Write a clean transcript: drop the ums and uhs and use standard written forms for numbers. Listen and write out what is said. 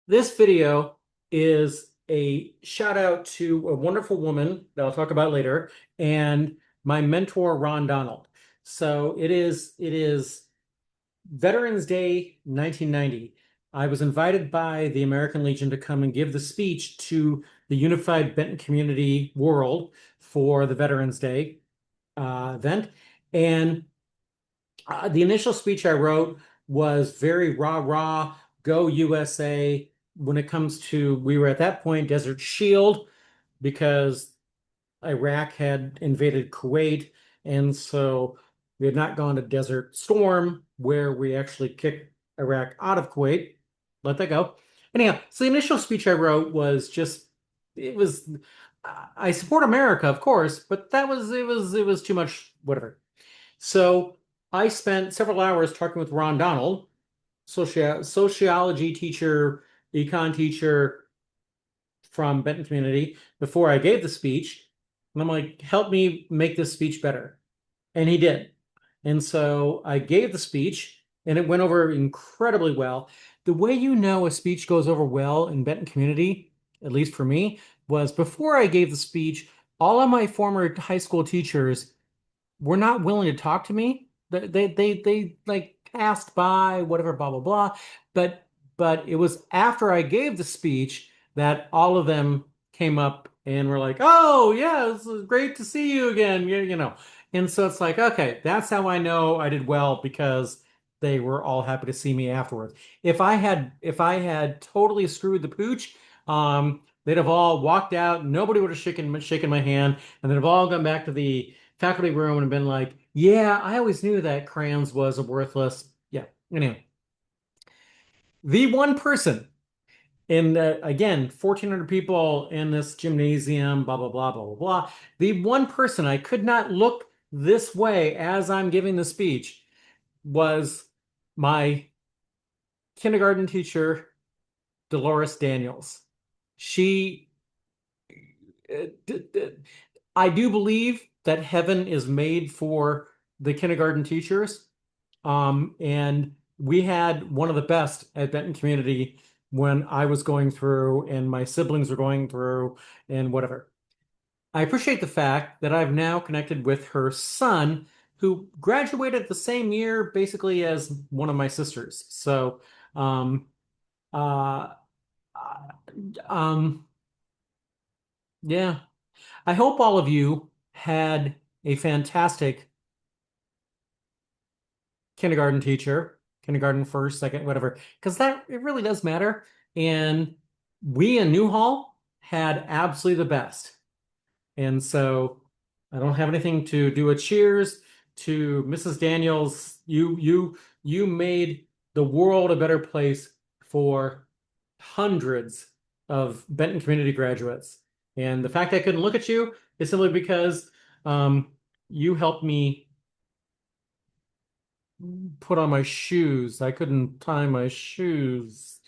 This video is a shout out to a wonderful woman that I'll talk about later and my mentor, Ron Donald. So it is Veterans Day 1990. I was invited by the American Legion to come and give the speech to the Unified Benton Community World for the Veterans Day event. And the initial speech I wrote was very rah rah, go USA. When it comes to, we were at that point Desert Shield because Iraq had invaded Kuwait, and so we had not gone to Desert Storm where we actually kicked Iraq out of Kuwait. Let that go. Anyhow, so the initial speech I wrote was just it was I support America, of course, but it was too much, whatever. So I spent several hours talking with Ron Donald, sociology teacher, econ teacher from Benton Community, before I gave the speech. And I'm like, help me make this speech better. And he did. And so I gave the speech, and it went over incredibly well. The way you know a speech goes over well in Benton Community, at least for me, was before I gave the speech, all of my former high school teachers were not willing to talk to me. They like passed by, whatever, blah blah blah. But it was after I gave the speech that all of them came up and were like, "Oh yeah, it's great to see you again." You know. And so it's like, okay, that's how I know I did well because they were all happy to see me afterwards. If I had totally screwed the pooch, they'd have all walked out. Nobody would have shaken my hand, and they'd have all gone back to the faculty room and been like, yeah, I always knew that crayons was a worthless. Yeah. Anyway, the one person in the, again, 1,400 people in this gymnasium, blah, blah, blah, blah, blah, blah. The one person I could not look this way as I'm giving the speech was my kindergarten teacher, Dolores Daniels. She, I do believe that heaven is made for the kindergarten teachers. And we had one of the best at Benton Community when I was going through and my siblings were going through and whatever. I appreciate the fact that I've now connected with her son, who graduated the same year basically as one of my sisters. So, uh, uh, um, yeah, I hope all of you had a fantastic kindergarten teacher, kindergarten first, second, whatever, because that it really does matter. And we in Newhall had absolutely the best. And so I don't have anything to do a cheers to Mrs. Daniels. You made the world a better place for hundreds of Benton community graduates. And the fact I couldn't look at you is simply because you helped me put on my shoes. I couldn't tie my shoes.